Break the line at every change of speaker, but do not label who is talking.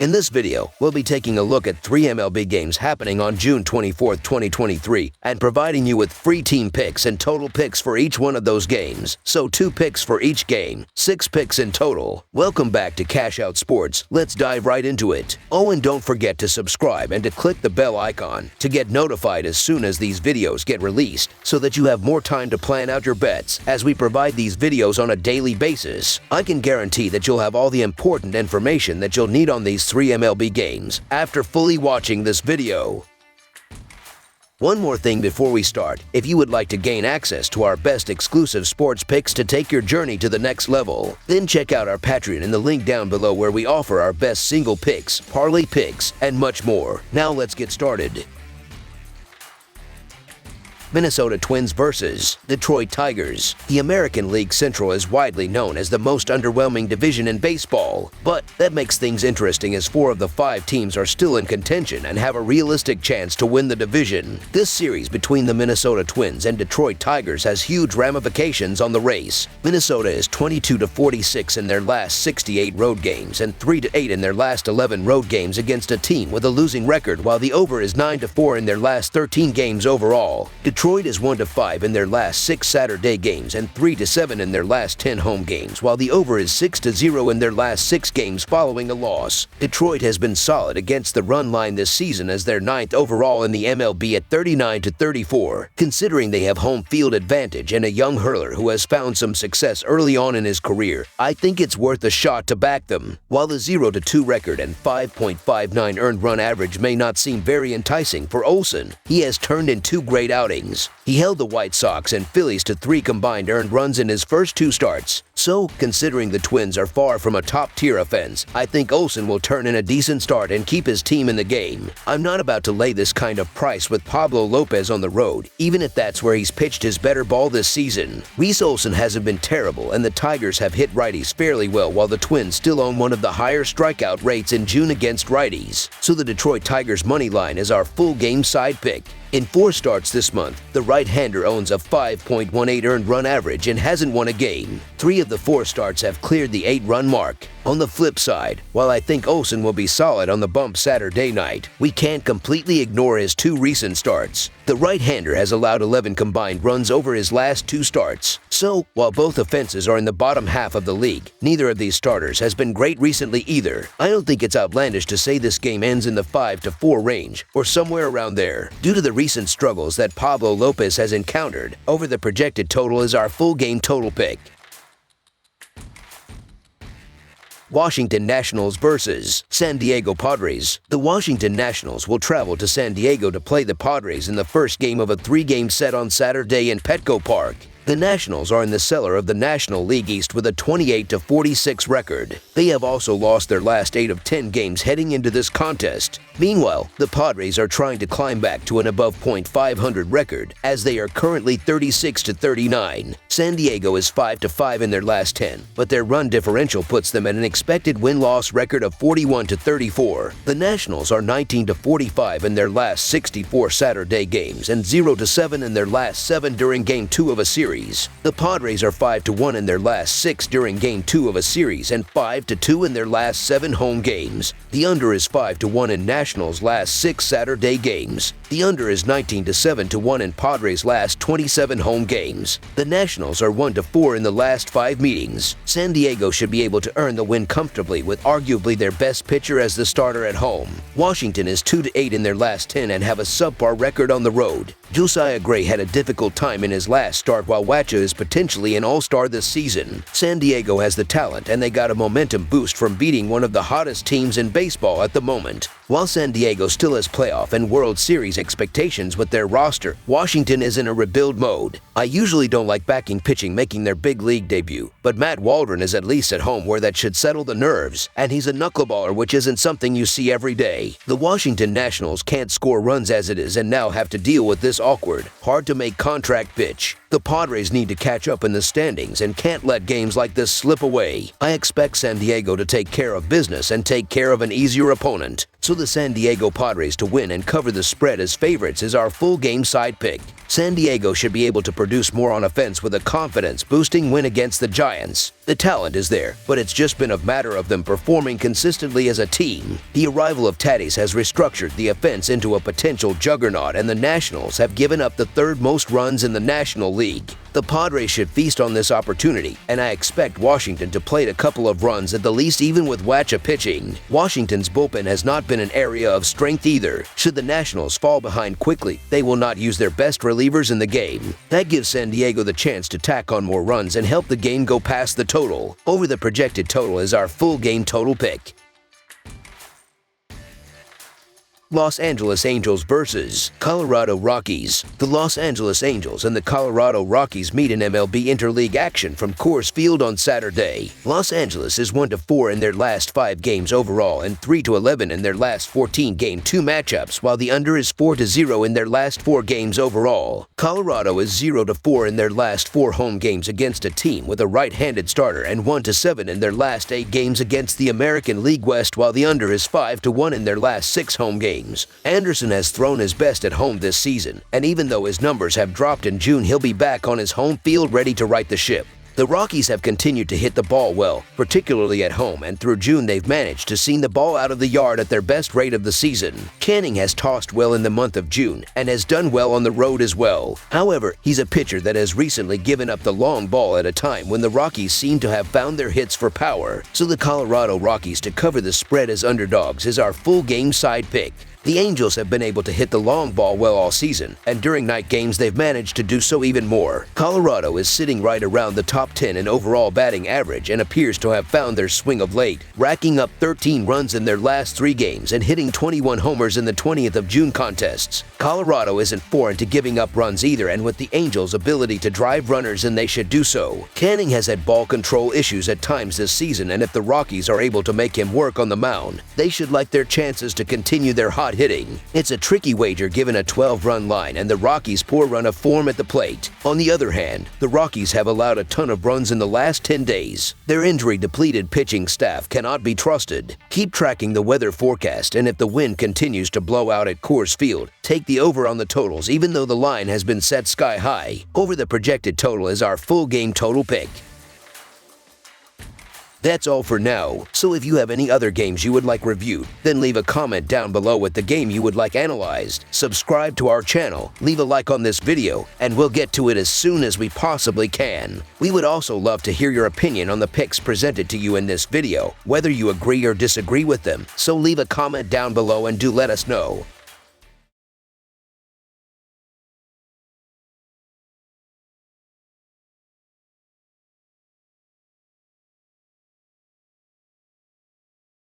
In this video, we'll be taking a look at 3 MLB games happening on June 24, 2023, and providing you with free team picks and total picks for each one of those games. So 2 picks for each game, 6 picks in total. Welcome back to Cash Out Sports. Let's dive right into it. Oh, and don't forget to subscribe and to click the bell icon to get notified as soon as these videos get released, so that you have more time to plan out your bets as we provide these videos on a daily basis. I can guarantee that you'll have all the important information that you'll need on these 3 MLB games after fully watching this video. One more thing before we start. If you would like to gain access to our best exclusive sports picks to take your journey to the next level, then check out our Patreon in the link down below, where we offer our best single picks, parlay picks, and much more. Now let's get started. Minnesota Twins versus Detroit Tigers. The American League Central is widely known as the most underwhelming division in baseball, but that makes things interesting as 4 of the 5 teams are still in contention and have a realistic chance to win the division. This series between the Minnesota Twins and Detroit Tigers has huge ramifications on the race. Minnesota is 22-46 in their last 68 road games and 3-8 in their last 11 road games against a team with a losing record, while the over is 9-4 in their last 13 games overall. Detroit is 1-5 in their last 6 Saturday games and 3-7 in their last 10 home games, while the over is 6-0 in their last 6 games following a loss. Detroit has been solid against the run line this season as they're 9th overall in the MLB at 39-34. Considering they have home field advantage and a young hurler who has found some success early on in his career, I think it's worth a shot to back them. While the 0-2 record and 5.59 earned run average may not seem very enticing for Olsen, he has turned in 2 great outings. He held the White Sox and Phillies to 3 combined earned runs in his first 2 starts. So, considering the Twins are far from a top-tier offense, I think Olsen will turn in a decent start and keep his team in the game. I'm not about to lay this kind of price with Pablo Lopez on the road, even if that's where he's pitched his better ball this season. Reese Olsen hasn't been terrible, and the Tigers have hit righties fairly well, while the Twins still own one of the higher strikeout rates in June against righties. So the Detroit Tigers money line is our full game side pick. In 4 starts this month, the right-hander owns a 5.18 earned run average and hasn't won a game. 3 of the 4 starts have cleared the 8-run mark. On the flip side, while I think Olsen will be solid on the bump Saturday night, we can't completely ignore his 2 recent starts. The right-hander has allowed 11 combined runs over his last 2 starts. So, while both offenses are in the bottom half of the league, neither of these starters has been great recently either. I don't think it's outlandish to say this game ends in the 5-4 range, or somewhere around there. Due to the recent struggles that Pablo Lopez has encountered, over the projected total is our full game total pick. Washington Nationals versus San Diego Padres. The Washington Nationals will travel to San Diego to play the Padres in the first game of a 3-game set on Saturday in Petco Park. The Nationals are in the cellar of the National League East with a 28-46 record. They have also lost their last 8 of 10 games heading into this contest. Meanwhile, the Padres are trying to climb back to an above .500 record, as they are currently 36-39. San Diego is 5-5 in their last 10, but their run differential puts them at an expected win-loss record of 41-34. The Nationals are 19-45 in their last 64 Saturday games and 0-7 in their last 7 during Game 2 of a series. The Padres are 5-1 in their last 6 during Game 2 of a series and 5-2 in their last 7 home games. The under is 5-1 in Nationals' last 6 Saturday games. The under is 19-7-1 in Padres' last 27 home games. The Nationals are 1-4 in the last 5 meetings. San Diego should be able to earn the win comfortably with arguably their best pitcher as the starter at home. Washington is 2-8 in their last 10 and have a subpar record on the road. Josiah Gray had a difficult time in his last start, while Wacha is potentially an all-star this season. San Diego has the talent, and they got a momentum boost from beating one of the hottest teams in baseball at the moment. While San Diego still has playoff and World Series expectations with their roster, Washington is in a rebuild mode. I usually don't like backing pitching making their big league debut, but Matt Waldron is at least at home, where that should settle the nerves, and he's a knuckleballer, which isn't something you see every day. The Washington Nationals can't score runs as it is and now have to deal with this awkward, hard-to-make contract pitch. The Padres need to catch up in the standings and can't let games like this slip away. I expect San Diego to take care of business and take care of an easier opponent. So the San Diego Padres to win and cover the spread as favorites is our full game side pick. San Diego should be able to produce more on offense with a confidence-boosting win against the Giants. The talent is there, but it's just been a matter of them performing consistently as a team. The arrival of Tatis has restructured the offense into a potential juggernaut, and the Nationals have given up the third most runs in the National League. The Padres should feast on this opportunity, and I expect Washington to plate a couple of runs at the least even with Wacha pitching. Washington's bullpen has not been an area of strength either. Should the Nationals fall behind quickly, they will not use their best relievers in the game. That gives San Diego the chance to tack on more runs and help the game go past the total. Over the projected total is our full game total pick. Los Angeles Angels versus Colorado Rockies. The Los Angeles Angels and the Colorado Rockies meet in MLB Interleague action from Coors Field on Saturday. Los Angeles is 1-4 in their last 5 games overall and 3-11 in their last 14 Game 2 matchups, while the under is 4-0 in their last 4 games overall. Colorado is 0-4 in their last 4 home games against a team with a right-handed starter and 1-7 in their last 8 games against the American League West, while the under is 5-1 in their last 6 home games. Anderson has thrown his best at home this season, and even though his numbers have dropped in June, he'll be back on his home field ready to right the ship. The Rockies have continued to hit the ball well, particularly at home, and through June they've managed to seam the ball out of the yard at their best rate of the season. Canning has tossed well in the month of June and has done well on the road as well. However, he's a pitcher that has recently given up the long ball at a time when the Rockies seem to have found their hits for power. So the Colorado Rockies to cover the spread as underdogs is our full game side pick. The Angels have been able to hit the long ball well all season, and during night games they've managed to do so even more. Colorado is sitting right around the top 10 in overall batting average and appears to have found their swing of late, racking up 13 runs in their last 3 games and hitting 21 homers in the 20th of June contests. Colorado isn't foreign to giving up runs either, and with the Angels' ability to drive runners, and they should do so. Canning has had ball control issues at times this season, and if the Rockies are able to make him work on the mound, they should like their chances to continue their hot hitting. It's a tricky wager given a 12-run line and the Rockies' poor run of form at the plate. On the other hand, the Rockies have allowed a ton of runs in the last 10 days. Their injury-depleted pitching staff cannot be trusted. Keep tracking the weather forecast, and if the wind continues to blow out at Coors Field, take the over on the totals even though the line has been set sky high. Over the projected total is our full game total pick. That's all for now, so if you have any other games you would like reviewed, then leave a comment down below with the game you would like analyzed. Subscribe to our channel, leave a like on this video, and we'll get to it as soon as we possibly can. We would also love to hear your opinion on the picks presented to you in this video, whether you agree or disagree with them, so leave a comment down below and do let us know.